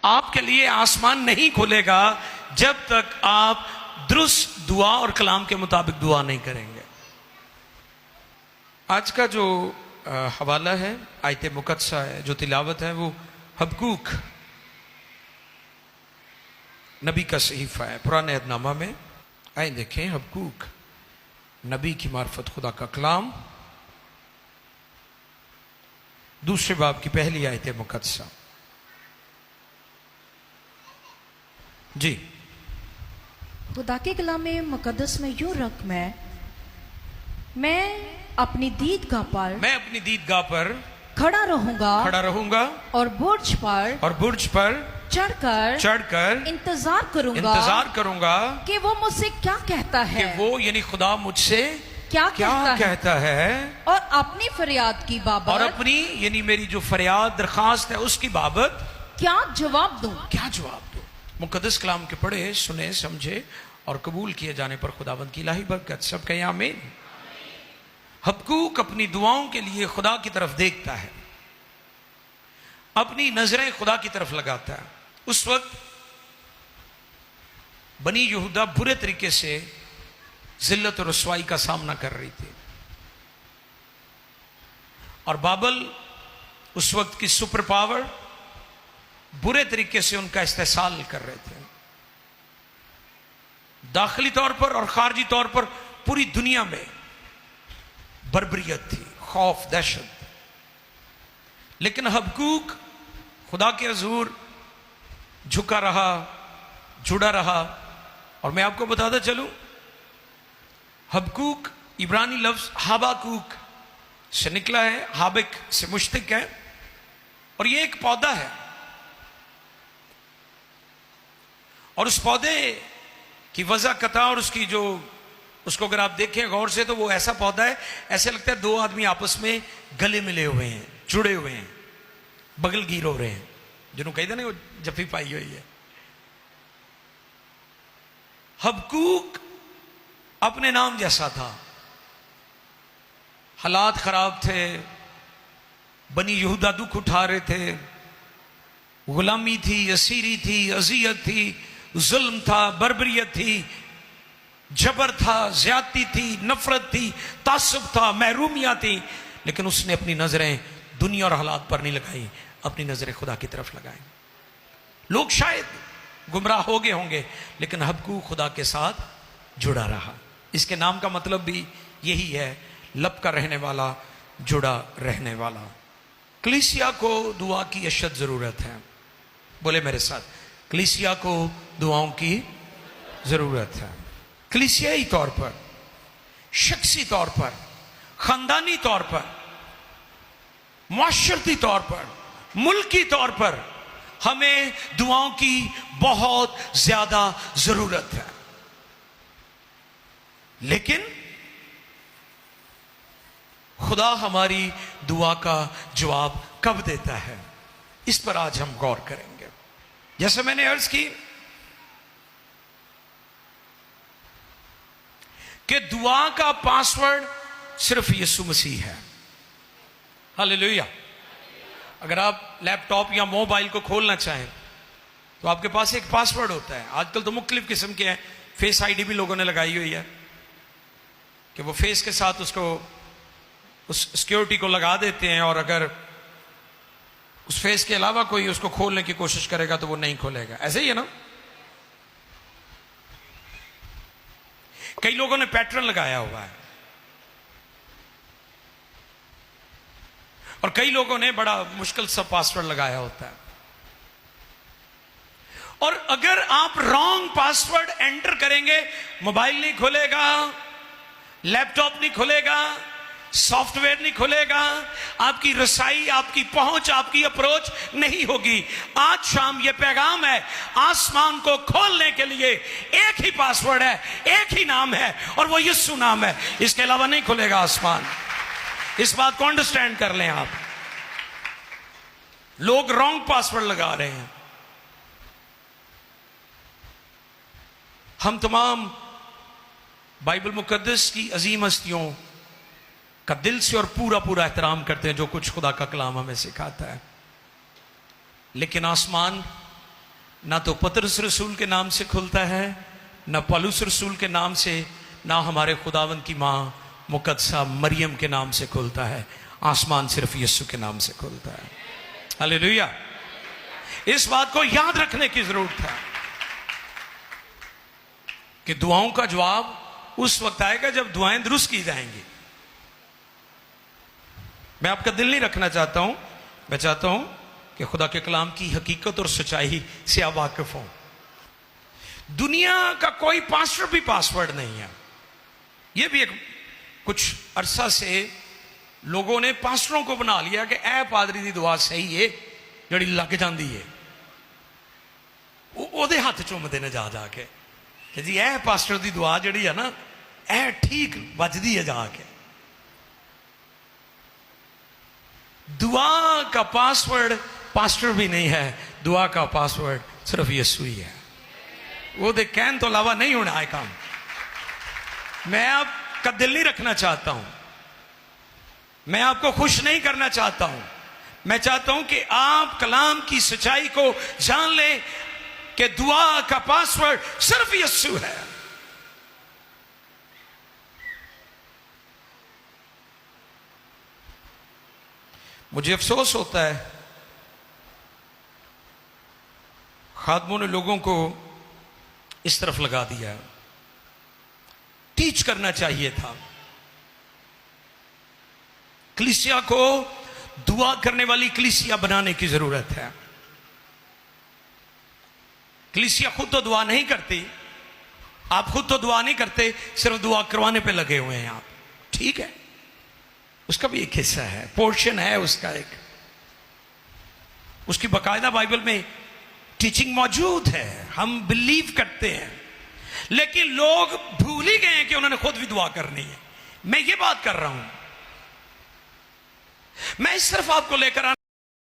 आपके लिए आसमान नहीं खुलेगा जब तक आप दुरुस्त दुआ और कलाम के मुताबिक दुआ नहीं करेंगे। आज का जो हवाला है, आयत मुकद्दसा है, जो तिलावत है, वो हबकूक नबी का सहीफा है पुराने अहदनामा में। आए देखें, हबकूक नबी की मार्फत खुदा का कलाम, दूसरे बाब की पहली आयत मुकद्दसा। जी, खुदा के कलाम में मुकद्दस में यूं रकम है, मैं अपनी दीदगाह पर खड़ा रहूंगा और बुर्ज पर चढ़कर इंतजार करूंगा कि वो मुझसे क्या कहता है, कि वो यानी खुदा मुझसे क्या कहता है, और अपनी फरियाद की बाबत, और अपनी यानी मेरी जो फरियाद दरखास्त है उसकी बाबत क्या जवाब दूं। मुकद्दस कलाम के पढ़े, सुने, समझे और कबूल किए जाने पर खुदावंद की इलाही बरकत। सब कहें आमीन। हबकूक अपनी दुआओं के लिए खुदा की तरफ देखता है, अपनी नजरें खुदा की तरफ लगाता है। उस वक्त बनी यहूदा बुरे तरीके से जिल्लत और रसवाई का सामना कर रही थी, और बाबल उस वक्त की सुपर पावर बुरे तरीके से उनका इस्तेसाल कर रहे थे। दाखिली तौर पर और खारजी तौर पर पूरी दुनिया में बर्बरियत थी, खौफ, दहशत। लेकिन हबकूक खुदा के हुजूर झुका रहा, जुड़ा रहा। और मैं आपको बताता चलूं, हबकूक इब्रानी लफ्ज हाबाकूक से निकला है, हाबिक से मुश्तिक है, और ये एक पौधा है। और उस पौधे की वजह कथा और उसको अगर आप देखें गौर से, तो वो ऐसा पौधा है, ऐसे लगता है दो आदमी आपस में गले मिले हुए हैं, जुड़े हुए हैं, बगलगीर हो रहे हैं, जिन्होंने कहते ना वो जफी पाई हुई है। हबकूक अपने नाम जैसा था। हालात खराब थे, बनी यहूदा दुख उठा रहे थे, गुलामी थी, असीरी थी, अजियत थी, जुल्म था, बर्बरियत थी, जबर था, ज्यादती थी, नफरत थी, तासुब था, महरूमियां थी। लेकिन उसने अपनी नजरें दुनिया और हालात पर नहीं लगाई, अपनी नजरें खुदा की तरफ लगाई। लोग शायद गुमराह हो गए होंगे, लेकिन हबकूक खुदा के साथ जुड़ा रहा। इसके नाम का मतलब भी यही है, लब का रहने वाला, जुड़ा रहने वाला। कलीसिया को दुआ की अशद जरूरत है। बोले मेरे साथ, कलीसिया को दुआओं की जरूरत है। कलीसियाई तौर पर, शख्सी तौर पर, खानदानी तौर पर, मुआशरती तौर पर, मुल्की तौर पर हमें दुआओं की बहुत ज्यादा जरूरत है। लेकिन खुदा हमारी दुआ का जवाब कब देता है, इस पर आज हम गौर करेंगे। जैसे मैंने अर्ज की कि दुआ का पासवर्ड सिर्फ यीशु मसीह है। हालेलुया। अगर आप लैपटॉप या मोबाइल को खोलना चाहें तो आपके पास एक पासवर्ड होता है। आजकल तो मुख्तलिफ किस्म के हैं, फेस आईडी भी लोगों ने लगाई हुई है कि वो फेस के साथ उस सिक्योरिटी को लगा देते हैं, और अगर उस फेस के अलावा कोई उसको खोलने की कोशिश करेगा तो वो नहीं खोलेगा। ऐसे ही है ना। कई लोगों ने पैटर्न लगाया हुआ है, और कई लोगों ने बड़ा मुश्किल सा पासवर्ड लगाया होता है। और अगर आप रॉन्ग पासवर्ड एंटर करेंगे, मोबाइल नहीं खुलेगा, लैपटॉप नहीं खुलेगा, सॉफ्टवेयर नहीं खुलेगा, आपकी रसाई, आपकी पहुंच, आपकी अप्रोच नहीं होगी। आज शाम ये पैगाम है, आसमान को खोलने के लिए एक ही पासवर्ड है, एक ही नाम है, और वो यीशु नाम है। इसके अलावा नहीं खुलेगा आसमान। इस बात को अंडरस्टैंड कर लें आप। लोग रॉन्ग पासवर्ड लगा रहे हैं। हम तमाम बाइबल मुकद्दस की अजीम हस्तियों का दिल से और पूरा पूरा एहतराम करते हैं, जो कुछ खुदा का कलाम हमें सिखाता है। लेकिन आसमान ना तो पतरस रसूल के नाम से खुलता है, ना पौलुस रसूल के नाम से, ना हमारे खुदावन की माँ मुकद्दसा मरियम के नाम से खुलता है। आसमान सिर्फ यीशु के नाम से खुलता है। हालेलुया। इस बात को याद रखने की जरूरत है कि दुआओं का जवाब उस वक्त आएगा जब दुआएं दुरुस्त की जाएंगी। मैं आपका दिल नहीं रखना चाहता हूं, मैं चाहता हूं कि खुदा के कलाम की हकीकत और सच्चाई से आप वाकिफ हों। दुनिया का कोई पास्टर भी पासवर्ड नहीं है। यह भी एक कुछ अरसा से लोगों ने पास्टरों को बना लिया कि ए पादरी दी दुआ सही है जड़ी लग जाती है, ਉਹਦੇ ਹੱਥ ਚੁੰਮਦੇ ਨੇ ਜਾ ਜਾ ਕੇ कि जी ए पास्टर दी दुआ जड़ी है ना ए ठीक बजदी है जाके। दुआ का पासवर्ड पास्टर भी नहीं है, दुआ का पासवर्ड सिर्फ यीशु ही है। वो दे कहने तो अलावा नहीं होना है काम। मैं आपका दिल नहीं रखना चाहता हूं, मैं आपको खुश नहीं करना चाहता हूं। मैं चाहता हूं कि आप कलाम की सच्चाई को जान ले कि दुआ का पासवर्ड सिर्फ यीशु है। मुझे अफसोस होता है खादमों ने लोगों को इस तरफ लगा दिया। टीच करना चाहिए था। कलीसिया को दुआ करने वाली कलीसिया बनाने की जरूरत है। कलीसिया खुद तो दुआ नहीं करती, आप खुद तो दुआ नहीं करते, सिर्फ दुआ करवाने पे लगे हुए हैं आप। ठीक है, उसका भी एक हिस्सा है, पोर्शन है उसका एक, उसकी बाकायदा बाइबल में टीचिंग मौजूद है, हम बिलीव करते हैं। लेकिन लोग भूल ही गए हैं कि उन्होंने खुद भी दुआ करनी है। मैं ये बात कर रहा हूं, मैं सिर्फ आपको लेकर